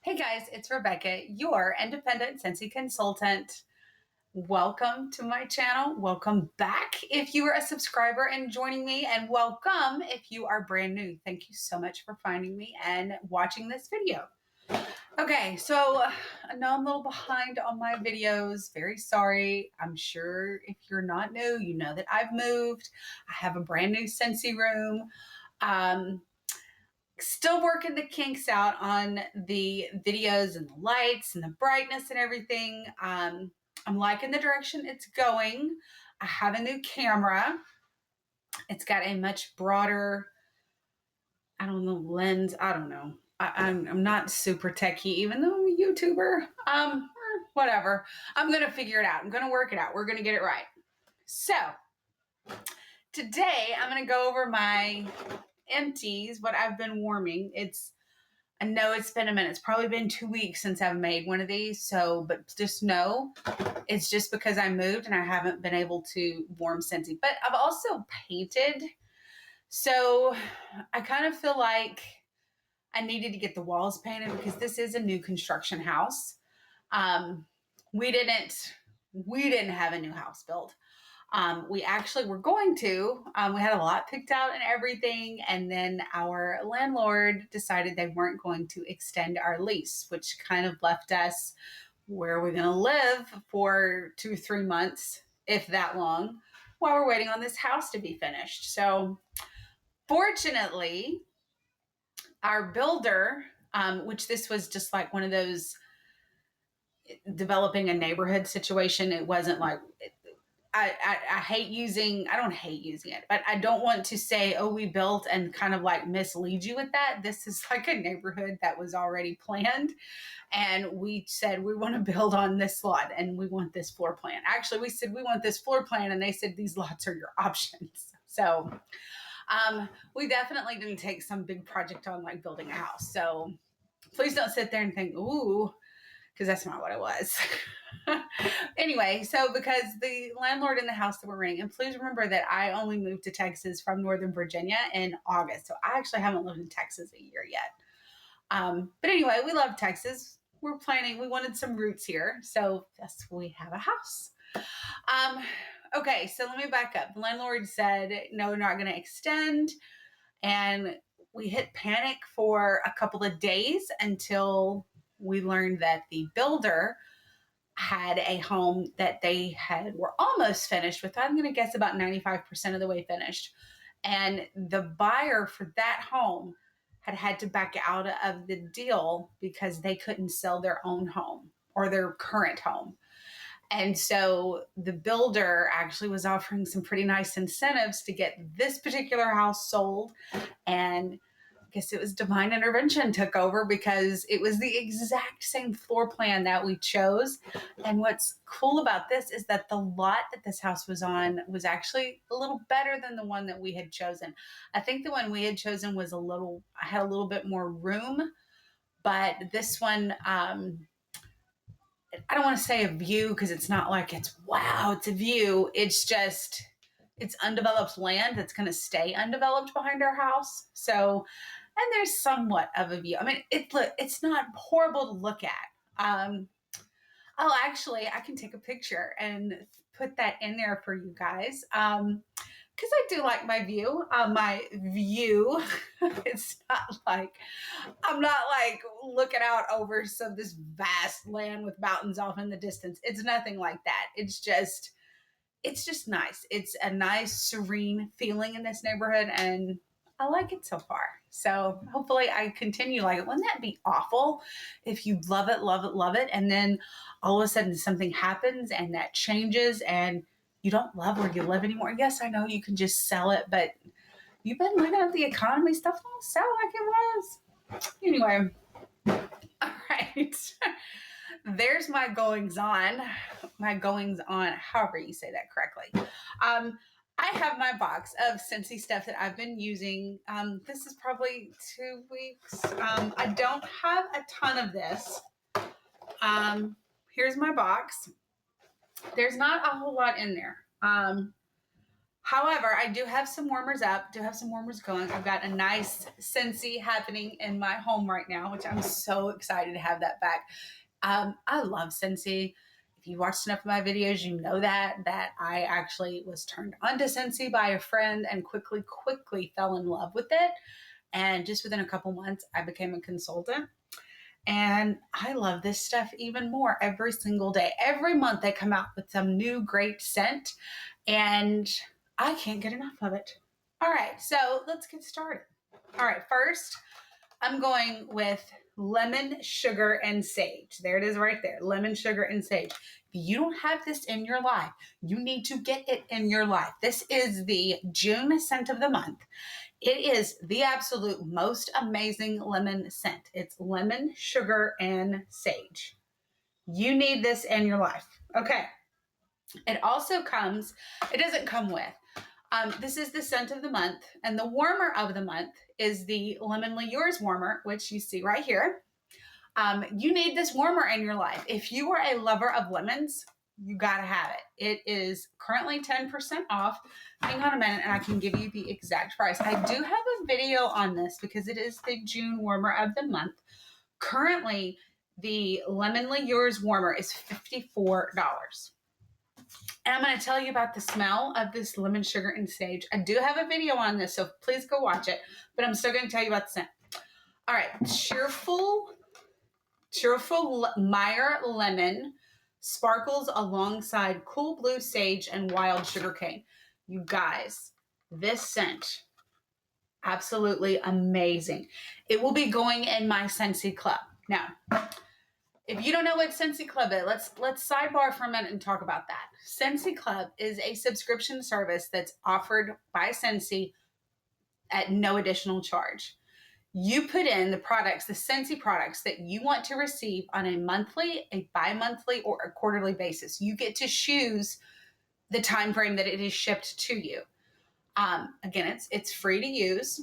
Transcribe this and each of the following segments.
Hey guys, it's Rebecca, your independent Scentsy consultant. Welcome to my channel. Welcome back if you are a subscriber and joining me, and welcome if you are brand new. Thank you so much for finding me and watching this video. Okay, so I know I'm a little behind on my videos. Very sorry. I'm sure if you're not new, you know that I've moved. I have a brand new Scentsy room. Still working the kinks out on the videos and the lights and the brightness and everything. I'm liking the direction it's going. I have a new camera. It's got a much broader, I don't know, lens. I don't know. I'm not super techie, even though I'm a YouTuber. Whatever. I'm going to figure it out. I'm going to work it out. We're going to get it right. So today I'm going to go over my empties, what I've been warming. I know it's been a minute. It's probably been 2 weeks since I've made one of these. So, but just know it's just because I moved and I haven't been able to warm Scentsy. But I've also painted. So I kind of feel like I needed to get the walls painted because this is a new construction house. We didn't have a new house built. We actually were going to. We had a lot picked out and everything, and then our landlord decided they weren't going to extend our lease, which kind of left us where we're going to live for 2-3 months, if that long, while we're waiting on this house to be finished. So fortunately, our builder, which this was just like one of those developing a neighborhood situation. It wasn't like I hate using, I don't hate using it, but I don't want to say, oh, we built and kind of like mislead you with that. This is like a neighborhood that was already planned. And we said, we want to build on this lot and we want this floor plan. Actually, we said, we want this floor plan. And they said, these lots are your options. So we definitely didn't take some big project on like building a house. So please don't sit there and think, ooh, because that's not what it was. Anyway, so because the landlord in the house that we're renting, and please remember that I only moved to Texas from Northern Virginia in August. So I actually haven't lived in Texas a year yet. But anyway, we love Texas. We're planning, we wanted some roots here. So yes, we have a house. Okay, so let me back up. The landlord said, no, we're not going to extend. And we hit panic for a couple of days until we learned that the builder had a home that were almost finished with. I'm going to guess about 95% of the way finished. And the buyer for that home had to back out of the deal because they couldn't sell their own home or their current home. And so the builder actually was offering some pretty nice incentives to get this particular house sold. And I guess it was divine intervention took over because it was the exact same floor plan that we chose. And what's cool about this is that the lot that this house was on was actually a little better than the one that we had chosen. I think the one we had chosen was had a little bit more room, but this one, I don't want to say a view because it's not like it's a view. It's just, it's undeveloped land that's going to stay undeveloped behind our house. So, and there's somewhat of a view. I mean, it's not horrible to look at. Actually, I can take a picture and put that in there for you guys. Because I do like my view. It's not like, I'm not like looking out over this vast land with mountains off in the distance. It's nothing like that. It's just nice. It's a nice, serene feeling in this neighborhood, and I like it so far. So hopefully I continue like it. Wouldn't that be awful if you love it, love it, love it, and then all of a sudden something happens and that changes and you don't love where you live anymore? Yes, I know you can just sell it, but you've been looking at the economy, stuff don't sell like it was. Anyway, all right. There's my goings on, however you say that correctly. I have my box of Scentsy stuff that I've been using. This is probably 2 weeks. I don't have a ton of this. Here's my box. There's not a whole lot in there. However, I do have some warmers up, do have some warmers going. I've got a nice Scentsy happening in my home right now, which I'm so excited to have that back. I love Scentsy. If you watched enough of my videos, you know that I actually was turned on to Scentsy by a friend and quickly fell in love with it. And just within a couple months, I became a consultant. And I love this stuff even more every single day. Every month they come out with some new great scent, and I can't get enough of it. All right, so let's get started. All right, first I'm going with lemon, sugar, and sage. There it is right there, lemon, sugar, and sage. If you don't have this in your life, you need to get it in your life. This is the June scent of the month. It is the absolute most amazing lemon scent. It's lemon, sugar, and sage. You need this in your life. Okay. It also comes, it doesn't come with. This is the scent of the month, and the warmer of the month is the Lemonly Yours warmer, which you see right here. You need this warmer in your life. If you are a lover of lemons, you got to have it. It is currently 10% off. Hang on a minute and I can give you the exact price. I do have a video on this because it is the June warmer of the month. Currently, the Lemonly Yours warmer is $54. And I'm going to tell you about the smell of this lemon, sugar, and sage. I do have a video on this, so please go watch it. But I'm still going to tell you about the scent. All right, cheerful Meyer lemon sparkles alongside cool blue sage and wild sugarcane. You guys, this scent, absolutely amazing. It will be going in my Scentsy Club. Now, if you don't know what Scentsy Club is, let's sidebar for a minute and talk about that. Scentsy Club is a subscription service that's offered by Scentsy at no additional charge. You put in the products, the Scentsy products that you want to receive on a monthly, a bi-monthly, or a quarterly basis. You get to choose the time frame that it is shipped to you. Again, it's free to use.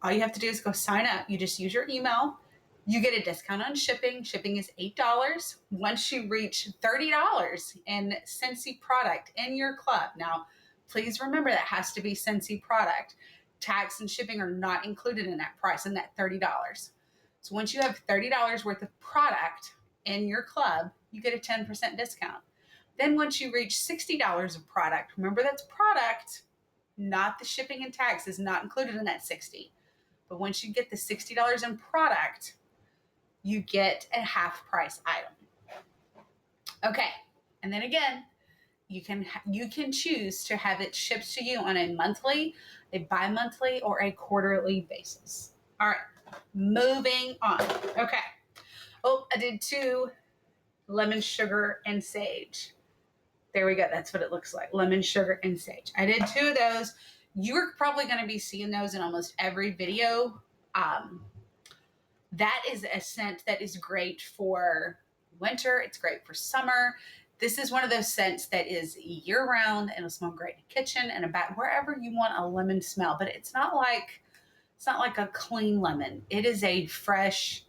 All you have to do is go sign up. You just use your email. You get a discount on shipping. Shipping is $8. Once you reach $30 in Scentsy product in your club. Now, please remember that has to be Scentsy product. Tax and shipping are not included in that price, in that $30. So once you have $30 worth of product in your club, you get a 10% discount. Then once you reach $60 of product, remember that's product, not the shipping and tax is not included in that $60. But once you get the $60 in product, you get a half price item. Okay. And then again, you can choose to have it shipped to you on a monthly, a bi-monthly, or a quarterly basis. All right, moving on. Okay. Oh, I did 2 lemon, sugar, and sage. There we go. That's what it looks like. Lemon, sugar, and sage. I did 2 of those. You're probably going to be seeing those in almost every video. That is a scent that is great for winter. It's great for summer. This is one of those scents that is year-round and it'll smell great in the kitchen and about wherever you want a lemon smell. But it's not like a clean lemon. It is a fresh,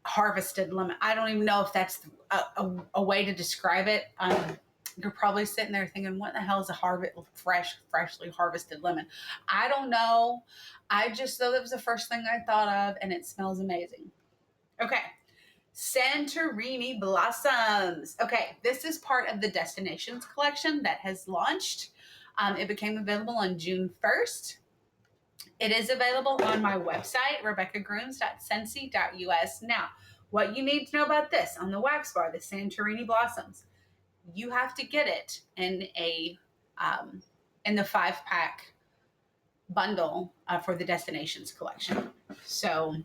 harvested lemon. I don't even know if that's a way to describe it. You're probably sitting there thinking, what the hell is a freshly harvested lemon? I don't know. I just thought that was the first thing I thought of, and it smells amazing. Okay. Santorini Blossoms. Okay, this is part of the Destinations collection that has launched. It became available on June 1st. It is available on my website, rebeccagrooms.scentsy.us. Now, what you need to know about this on the wax bar, the Santorini Blossoms, you have to get it in the 5-pack bundle for the Destinations collection. So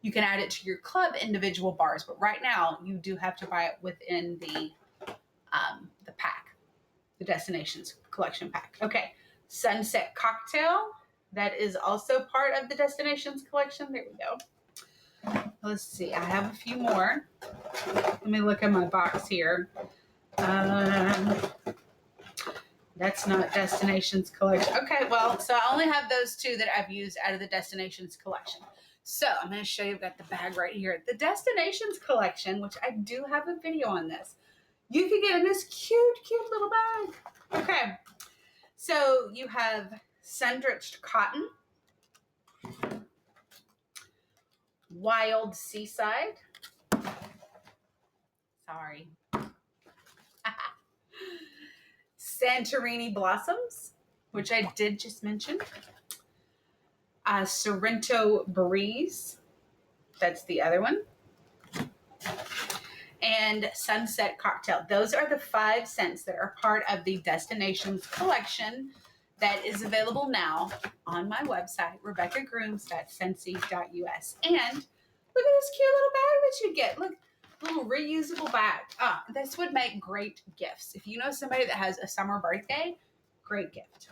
you can add it to your club individual bars, but right now you do have to buy it within the pack, the Destinations collection pack. Okay, Sunset Cocktail. That is also part of the Destinations collection. There we go. Let's see. I have a few more. Let me look at my box here. That's not Destinations collection. Okay, well, so I only have those 2 that I've used out of the Destinations collection. So I'm going to show you, I've got the bag right here. The Destinations collection, which I do have a video on this. You can get in this cute little bag. Okay. So you have sun-drenched cotton, wild seaside. Sorry. Santorini blossoms, which I did just mention. Sorrento breeze. That's the other one. And sunset cocktail. Those are the 5 scents that are part of the Destinations collection that is available now on my website, rebeccagrooms.scentsy.us. And look at this cute little bag that you get. Look, little reusable bag. This would make great gifts. If you know somebody that has a summer birthday, great gift.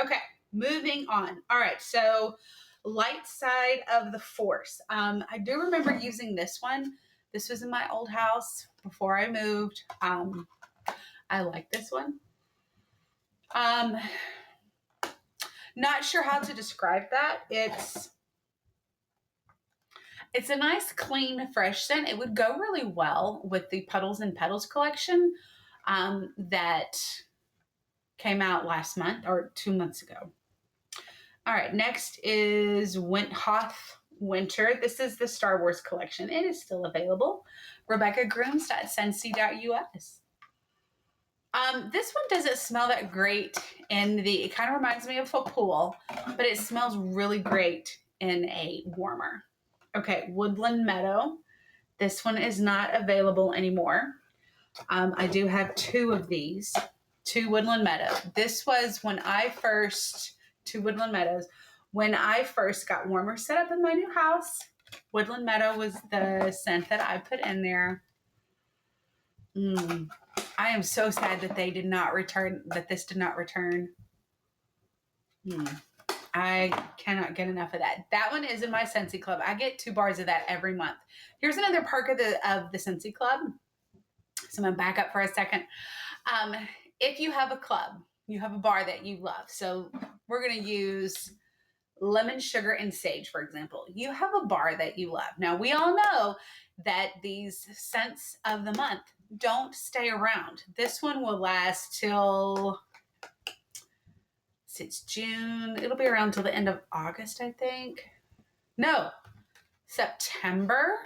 Okay, moving on. All right, so light side of the force. I do remember using this one. This was in my old house before I moved. I like this one. Not sure how to describe that. It's a nice, clean, fresh scent. It would go really well with the Puddles and Petals collection that came out last month or 2 months ago. All right, next is Hoth Winter. This is the Star Wars collection. It is still available. RebeccaGrooms.scentsy.us. This one doesn't smell that great it kind of reminds me of a pool, but it smells really great in a warmer. Okay, Woodland Meadow. This one is not available anymore. I do have 2 of these, 2 Woodland Meadow. This was when I first, 2 Woodland Meadows, when I first got warmer set up in my new house. Woodland Meadow was the scent that I put in there. I am so sad that they did not return, that this did not return. I cannot get enough of that. That one is in my Scentsy Club. I get 2 bars of that every month. Here's another perk of the Scentsy Club. So I'm going to back up for a second. If you have a club, you have a bar that you love. So we're going to use lemon, sugar, and sage, for example. You have a bar that you love. Now, we all know that these scents of the month don't stay around. This one will last till, it's June. It'll be around till the end of August, I think. No, September.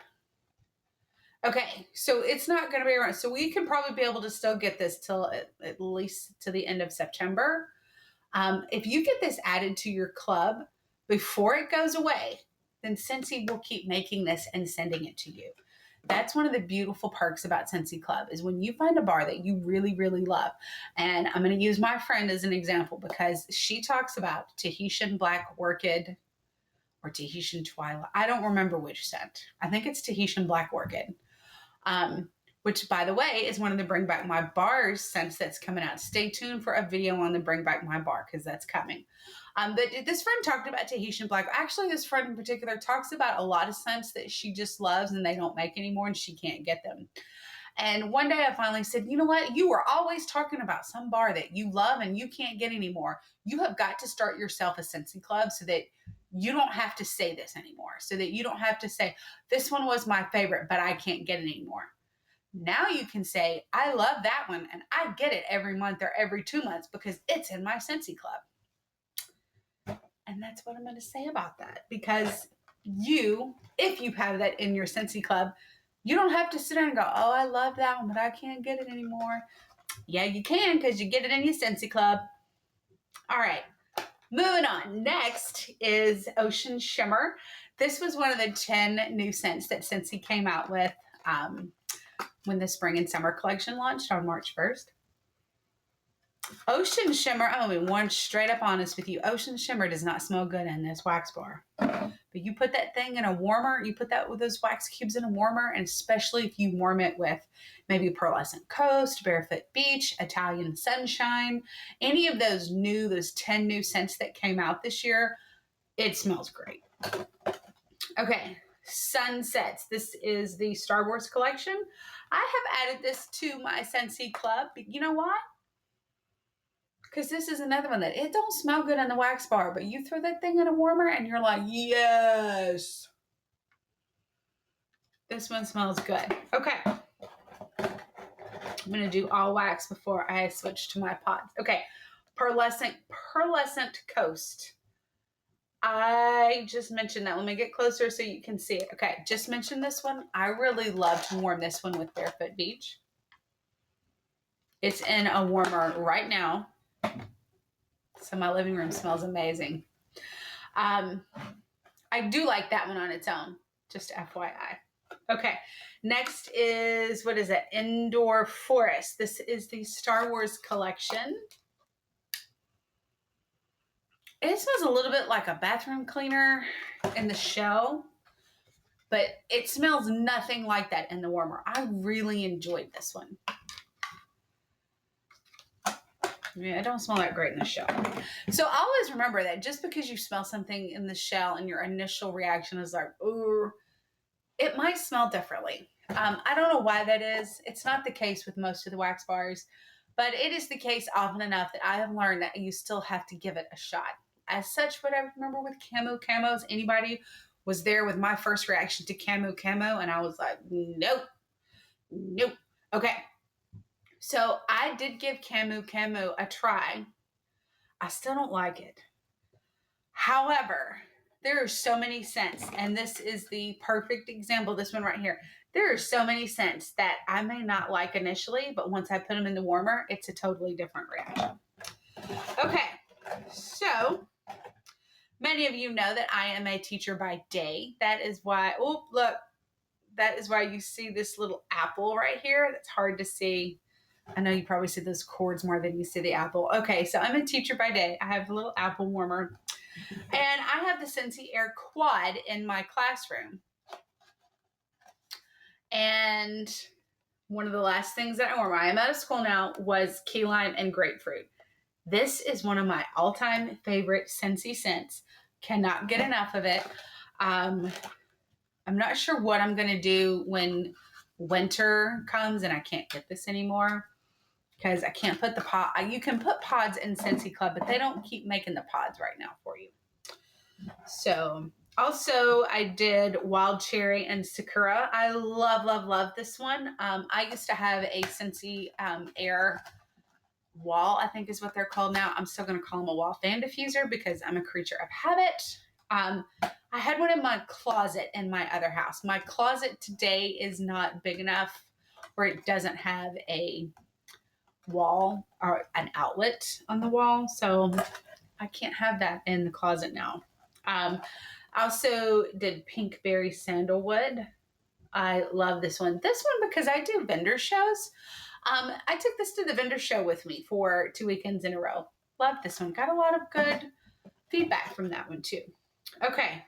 Okay, so it's not going to be around. So we can probably be able to still get this till at least to the end of September. If you get this added to your club before it goes away, then Scentsy will keep making this and sending it to you. That's one of the beautiful perks about Scentsy Club is when you find a bar that you really, really love. And I'm going to use my friend as an example because she talks about Tahitian Black Orchid or Tahitian Twilight. I don't remember which scent. I think it's Tahitian Black Orchid. Which, by the way, is one of the Bring Back My Bars scents that's coming out. Stay tuned for a video on the Bring Back My Bar because that's coming. But this friend talked about Tahitian Black. Actually, this friend in particular talks about a lot of scents that she just loves and they don't make anymore and she can't get them. And one day I finally said, you know what? You were always talking about some bar that you love and you can't get anymore. You have got to start yourself a Scentsy Club so that you don't have to say this anymore. So that you don't have to say, this one was my favorite, but I can't get it anymore. Now you can say, I love that one and I get it every month or every 2 months because it's in my Scentsy Club. And that's what I'm going to say about that. Because if you have that in your Scentsy Club, you don't have to sit there and go, oh, I love that one, but I can't get it anymore. Yeah, you can because you get it in your Scentsy Club. All right, moving on. Next is Ocean Shimmer. This was one of the 10 new scents that Scentsy came out with when the spring and summer collection launched on March 1st. Ocean Shimmer, I'm going to be one straight up honest with you. Ocean Shimmer does not smell good in this wax bar. But you put that thing in a warmer, you put that with those wax cubes in a warmer, and especially if you warm it with maybe Pearlescent Coast, Barefoot Beach, Italian Sunshine, any of those 10 new scents that came out this year, it smells great. Okay, Sunsets. This is the Star Wars collection. I have added this to my Scentsy Club. You know why? Because this is another one that it don't smell good in the wax bar, but you throw that thing in a warmer and you're like, yes. This one smells good. Okay. I'm going to do all wax before I switch to my pods. Okay. Pearlescent Coast. I just mentioned that. Let me get closer so you can see it. Okay, just mentioned this one. I really love to warm this one with Barefoot Beach. It's in a warmer right now. So my living room smells amazing. I do like that one on its own, just FYI. Okay, next is, what is it? Indoor Forest. This is the Star Wars collection. It smells a little bit like a bathroom cleaner in the shell, but it smells nothing like that in the warmer. I really enjoyed this one. Yeah, it don't smell that great in the shell. So always remember that just because you smell something in the shell and your initial reaction is like, ooh, it might smell differently. I don't know why that is. It's not the case with most of the wax bars, but it is the case often enough that I have learned that you still have to give it a shot. As such, what I remember with camos, anybody was there with my first reaction to camo, and I was like, nope. Okay. So I did give camo a try. I still don't like it. However, there are so many scents, and this is the perfect example, this one right here. There are so many scents that I may not like initially, but once I put them in the warmer, it's a totally different reaction. Okay, so many of you know that I am a teacher by day. That is why, oh, look, that is why you see this little apple right here. That's hard to see. I know you probably see those cords more than you see the apple. Okay, so I'm a teacher by day. I have a little apple warmer. And I have the Scentsy Air Quad in my classroom. And one of the last things that I warm, I am out of school now, was key lime and grapefruit. This is one of my all-time favorite Scentsy scents. Cannot get enough of it. I'm not sure what I'm going to do when winter comes and I can't get this anymore, because I can't put the pod. You can put pods in Scentsy Club, but they don't keep making the pods right now for you. So also I did Wild Cherry and Sakura. I love this one. I used to have a Scentsy Air wall, I think is what they're called now. I'm still going to call them a wall fan diffuser because I'm a creature of habit. I had one in my closet in my other house. My closet today is not big enough where it doesn't have a wall or an outlet on the wall. So I can't have that in the closet now. I also did Pink Berry Sandalwood. I love this one. This one because I do vendor shows. I took this to the vendor show with me for 2 weekends in a row. Love this one. Got a lot of good feedback from that one too. Okay.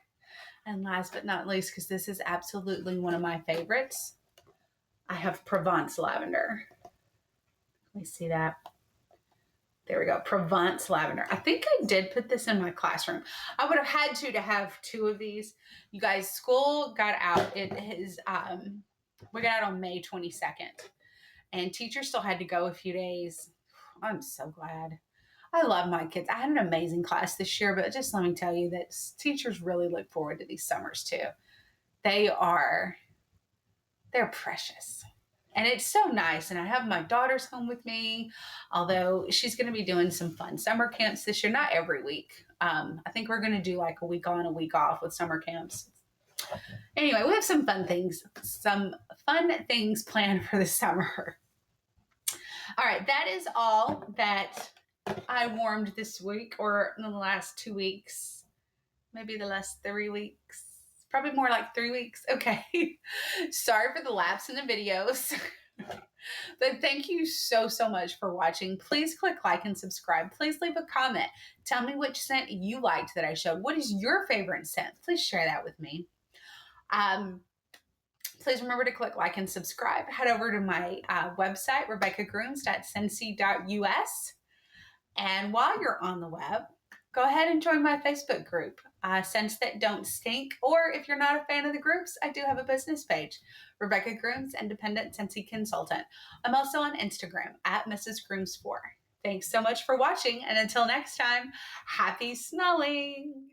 And last but not least, because this is absolutely one of my favorites, I have Provence Lavender. Let me see that. There we go. Provence Lavender. I think I did put this in my classroom. I would have had to have 2 of these. You guys, school got out. It is, we got out on May 22nd. And teachers still had to go a few days. I'm so glad. I love my kids. I had an amazing class this year, but just let me tell you that teachers really look forward to these summers too. They're precious. And it's so nice. And I have my daughters home with me, although she's going to be doing some fun summer camps this year, not every week. I think we're going to do like a week on, a week off with summer camps. Anyway, we have some fun things planned for the summer. All right, that is all that I warmed this week, or in the last 2 weeks, maybe the last 3 weeks. Probably more like 3 weeks. Okay. Sorry for the lapse in the videos. But thank you so much for watching. Please click like and subscribe. Please leave a comment. Tell me which scent you liked that I showed. What is your favorite scent? Please share that with me. Please remember to click like and subscribe. Head over to my website, rebeccagrooms.scentsy.us. And while you're on the web, go ahead and join my Facebook group, Scents That Don't Stink. Or if you're not a fan of the groups, I do have a business page, Rebecca Grooms, Independent Scentsy Consultant. I'm also on Instagram at Mrs. Grooms4. Thanks so much for watching, and until next time, happy smelling!